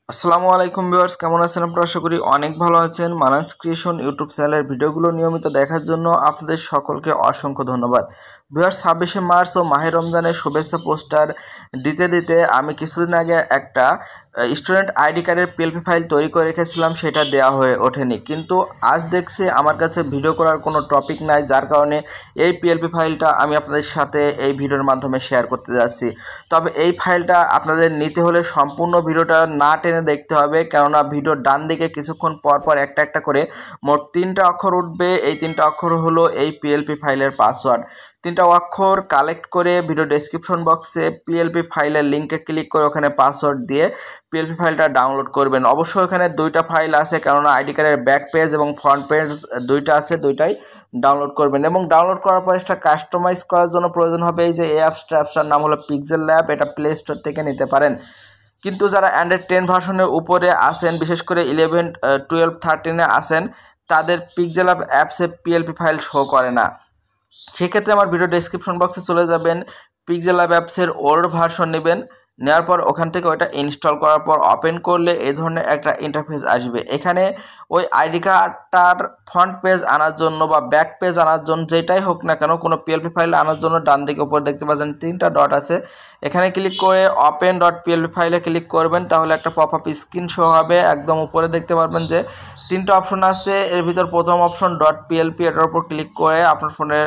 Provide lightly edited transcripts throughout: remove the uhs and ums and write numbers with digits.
আসসালামু আলাইকুম ভিউয়ার্স, কেমন আছেন আপনারা? আশা করি অনেক ভালো আছেন। মানাস ক্রিয়েশন ইউটিউব চ্যানেলের ভিডিওগুলো নিয়মিত দেখার জন্য আপনাদের সকলকে অসংখ্য ধন্যবাদ। ভিউয়ার্স, 26শে মার্চ ও মাহে রমজানের শুভেচ্ছা পোস্টার দিতে দিতে আমি কিছুদিন আগে একটা স্টুডেন্ট আইডি কার্ডের পিএলপি ফাইল তৈরি করে রেখেছিলাম, সেটা দেওয়া হয়ে ওঠেনি। কিন্তু আজ দেখছি আমার কাছে ভিডিও করার কোনো টপিক নাই, যার কারণে এই পিএলপি ফাইলটা আমি আপনাদের সাথে এই ভিডিওর মাধ্যমে শেয়ার করতে যাচ্ছি। তবে এই ফাইলটা আপনাদের নিতে হলে সম্পূর্ণ ভিডিওটা না টেনে দেখতে হবে, কেননা ভিডিওর ডান দিকে কিছুক্ষণ পর পর একটা একটা করে মোট 3টা অক্ষর উঠবে। এই 3টা অক্ষর হলো এই পিএলপি ফাইলের পাসওয়ার্ড। 3টা অক্ষর কালেক্ট করে ভিডিও ডেসক্রিপশন বক্সে পিএলপি ফাইলের লিঙ্কে ক্লিক করে ওখানে পাসওয়ার্ড দিয়ে পিএলপি ফাইলটা ডাউনলোড করবেন। অবশ্যই ওখানে 2টা ফাইল আছে, কেননা আইডি কার্ডের ব্যাক পেজ এবং ফ্রন্ট পেজ 2টা আছে, 2টাই ডাউনলোড করবেন। এবং ডাউনলোড করার পর এটা কাস্টমাইজ করার জন্য প্রয়োজন হবে এই যে এই অ্যাপসটার নাম হলো পিক্সেল ল্যাব। এটা প্লে স্টোর থেকে নিতে পারেন। কিন্তু যারা অ্যান্ড্রয়েড 10 ভার্সনের উপরে আসেন, বিশেষ করে 11, 12, 13-এ আসেন, তাদের পিক্সেল ল্যাব অ্যাপসে পিএলপি ফাইল শো করে না। সেক্ষেত্রে আমার ভিডিও ডেসক্রিপশন বক্সে চলে যাবেন, পিক্সেল ল্যাব অ্যাপসের ওল্ড ভার্সন নেবেন। নেওয়ার পর ওখান থেকে ওইটা ইনস্টল করার পর ওপেন করলে এই ধরনের একটা ইন্টারফেস আসবে। এখানে ওই আইডি কার্ডটার ফ্রন্ট পেজ আনার জন্য বা ব্যাক পেজ আনার জন্য, যেটাই হোক না কেন, কোনো পিএলপি ফাইল আনার জন্য ডান দিকে উপর দেখতে পাচ্ছেন 3টা ডট আছে, এখানে ক্লিক করে ওপেন ডট পিএলপি ফাইলে ক্লিক করবেন। তাহলে একটা পপ আপ স্ক্রিন শো হবে। একদম উপরে দেখতে পারবেন যে 3টা অপশন আছে, এর ভিতর প্রথম অপশন ডট পিএলপি, এটার উপর ক্লিক করে আপনার ফোনের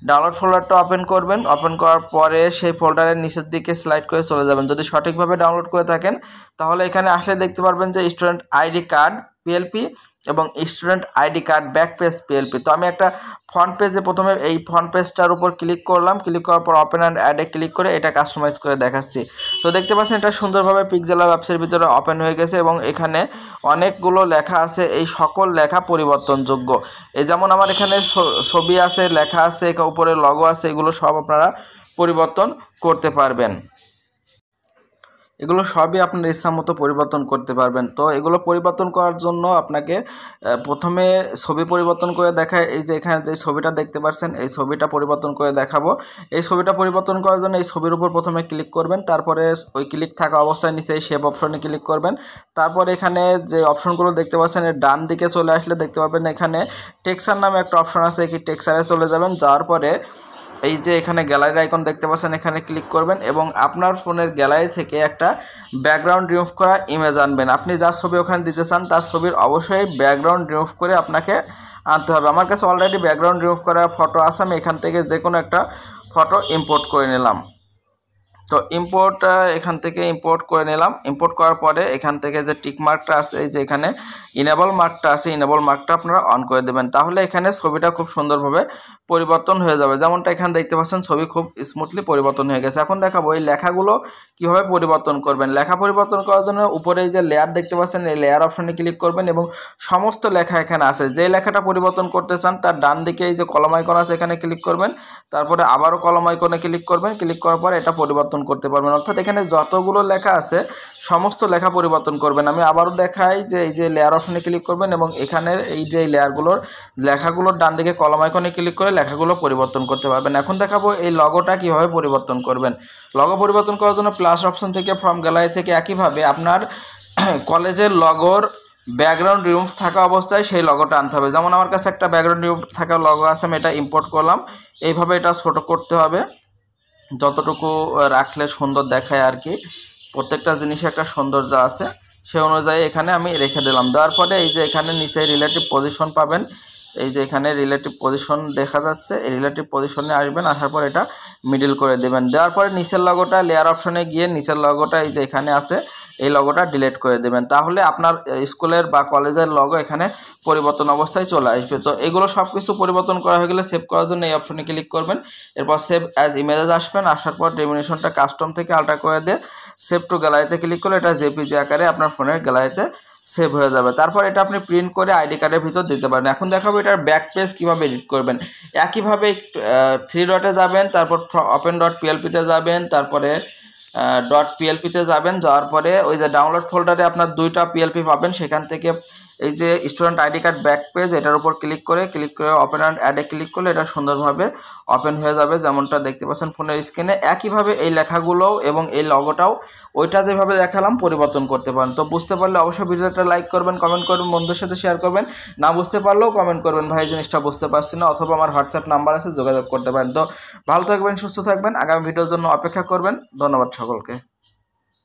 ডাউনলোড ফোল্ডারটা ওপেন করবেন। ওপেন করার পরে সেই ফোল্ডারের নিচের দিকে স্লাইড করে চলে যাবেন। যদি সঠিকভাবে ডাউনলোড করে থাকেন তাহলে এখানে আসলে দেখতে পারবেন যে স্টুডেন্ট আইডি কার্ড পিএলপি এবং student ID card back page PLP. তো আমি একটা ফ্রন্ট পেজে প্রথমে এই ফ্রন্ট পেজটার উপর ক্লিক করলাম। ক্লিক করার পর ওপেন অ্যান্ড অ্যাডে ক্লিক করে এটা কাস্টমাইজ করে দেখাচ্ছি। তো দেখতে পাচ্ছেন এটা সুন্দরভাবে পিক্সেল ল্যাব অ্যাপসের ভিতরে ওপেন হয়ে গেছে এবং এখানে অনেকগুলো লেখা আছে। এই সকল লেখা পরিবর্তনযোগ্য। এই যেমন আমার এখানে ছবি আছে, লেখা আছে, উপরে লগো আছে, এগুলো সব আপনারা পরিবর্তন করতে পারবেন। এগুলো সবই আপনার ইচ্ছা মতো পরিবর্তন করতে পারবেন। তো এগুলো পরিবর্তন করার জন্য আপনাকে প্রথমে ছবি পরিবর্তন করে দেখায়। এই যে এখানে যে ছবিটা দেখতে পাচ্ছেন, এই ছবিটা পরিবর্তন করে দেখাবো। এই ছবিটা পরিবর্তন করার জন্য এই ছবির উপর প্রথমে ক্লিক করবেন, তারপরে ওই ক্লিক থাকা অবস্থায় নিচে এই শেপ অপশনে ক্লিক করবেন। তারপর এখানে যে অপশনগুলো দেখতে পাচ্ছেন এর ডান দিকে চলে আসলে দেখতে পাবেন এখানে টেক্সচার নামে একটা অপশন আছে, কি টেক্সচারে চলে যাবেন। যাওয়ার পরে এই যে এখানে গ্যালারি আইকন দেখতে পাচ্ছেন, এখানে ক্লিক করবেন এবং আপনার ফোনের গ্যালারি থেকে একটা ব্যাকগ্রাউন্ড রিমুভ করা ইমেজ আনবেন। আপনি যার ছবি ওখানে দিতে চান তার ছবির অবশ্যই ব্যাকগ্রাউন্ড রিমুভ করে আপনাকে আনতে হবে। আমার কাছে অলরেডি ব্যাকগ্রাউন্ড রিমুভ করা ফটো আছে, আমি এখান থেকে যে কোনো একটা ফটো ইম্পোর্ট করে নিলাম। তো ইম্পোর্ট এখান থেকে ইম্পোর্ট করে নিলাম। ইম্পোর্ট করার পরে এখান থেকে যে টিক মার্কটা আছে, এই যে এখানে ইনেবল মার্কটা আছে, ইনেবল মার্কটা আপনারা অন করে দেবেন। তাহলে এখানে ছবিটা খুব সুন্দরভাবে পরিবর্তন হয়ে যাবে। যেমনটা এখানে দেখতে পাচ্ছেন ছবি খুব স্মুথলি পরিবর্তন হয়ে গেছে। এখন দেখাবো এই লেখাগুলো কীভাবে পরিবর্তন করবেন। লেখা পরিবর্তন করার জন্য উপরে এই যে লেয়ার দেখতে পাচ্ছেন, এই লেয়ার অপশনে ক্লিক করবেন এবং সমস্ত লেখা এখানে আছে। যে লেখাটা পরিবর্তন করতে চান তার ডান দিকে এই যে কলম আইকন আছে, এখানে ক্লিক করবেন। তারপরে আবারও কলম আইকনে ক্লিক করবেন। ক্লিক করার পর এটা পরিবর্তন করতে পারবেন। অর্থাৎ এখানে যতগুলো লেখা আছে সমস্ত লেখা পরিবর্তন করবেন। আমি আবারও দেখাই যে এই যে লেয়ার অপশনে ক্লিক করবেন এবং এখানের এই যে লেয়ারগুলোর লেখাগুলোর ডান দিকে কলম আইকনে ক্লিক করে লেখাগুলো পরিবর্তন করতে পারবেন। এখন দেখাবো এই লগোটা কিভাবে পরিবর্তন করবেন। লগো পরিবর্তন করার জন্য প্লাস অপশন থেকে ফ্রম গ্যালারি থেকে একইভাবে আপনার কলেজের লগোর ব্যাকগ্রাউন্ড রিমুভ থাকা অবস্থায় সেই লগোটা আনতে হবে। যেমন আমার কাছে একটা ব্যাকগ্রাউন্ড রিমুভ থাকা লগো আছে, আমি এটা ইম্পোর্ট করলাম। এইভাবে এটা ছোট করতে হবে, যতটুকু রাখলে সুন্দর দেখায় আর কি। প্রত্যেকটা জিনিসে একটা সৌন্দর্য আছে, সে অনুযায়ী এখানে আমি রেখে দিলাম। দেওয়ার পরে এই যে এখানে নিচে রিলেটিভ পজিশন পাবেন, এই যে এখানে রিলেটিভ পজিশন দেখা যাচ্ছে, এই রিলেটিভ পজিশনে আসবেন। আসার পর এটা মিডল করে দেবেন। দেওয়ার পরে নিচের লগোটা লেয়ার অপশনে গিয়ে নিচের লগোটা এই যে এখানে আছে, এই লগোটা ডিলিট করে দেবেন। তাহলে আপনার স্কুলের বা কলেজের লগো এখানে পরিবর্তন অবস্থায় চলে আসবে। তো এগুলো সব কিছু পরিবর্তন করা হয়ে গেলে সেভ করার জন্য এই অপশনে ক্লিক করবেন। এরপর সেভ অ্যাজ ইমেজেস আসবেন। আসার পর ডেমিনেশনটা কাস্টম থেকে আল্ট্রা করে দিয়ে সেভ টু গ্যালারিতে ক্লিক করলে এটা জেপিজি আকারে আপনার ফোনের গ্যালারিতে সেভ হয়ে যাবে। তারপর এটা আপনি প্রিন্ট করে আইডি কার্ডের ভিতর দিতে পারেন। এখন দেখাবো এটার ব্যাক পেজ কীভাবে এডিট করবেন। একইভাবে 3 ডটে যাবেন, তারপর ওপেন ডট পিএলপিতে যাবেন, তারপরে ডট পিএলপিতে যাবেন। যাওয়ার পরে ওই যে ডাউনলোড ফোল্ডারে আপনার 2টা পিএলপি পাবেন, সেখান থেকে এই যে student ID card back page, এটার উপর ক্লিক করে ওপেন অ্যান্ড অ্যাডে ক্লিক করলে এটা সুন্দরভাবে ওপেন হয়ে যাবে, যেমনটা দেখতে পাচ্ছেন ফোনের স্ক্রিনে। একইভাবে এই লেখাগুলোও এবং এই লগোটাও ওইটা যেভাবে দেখালাম পরিবর্তন করতে পারেন। তো বুঝতে পারলে অবশ্যই ভিডিওটা লাইক করবেন, কমেন্ট করবেন, বন্ধুদের সাথে শেয়ার করবেন। না বুঝতে পারলেও কমেন্ট করবেন, ভাই জিনিসটা বুঝতে পারছি না, অথবা আমার হোয়াটসঅ্যাপ নাম্বার আছে, যোগাযোগ করতে পারেন। তো ভালো থাকবেন, সুস্থ থাকবেন, আগামী ভিডিওর জন্য অপেক্ষা করবেন। ধন্যবাদ সকলকে।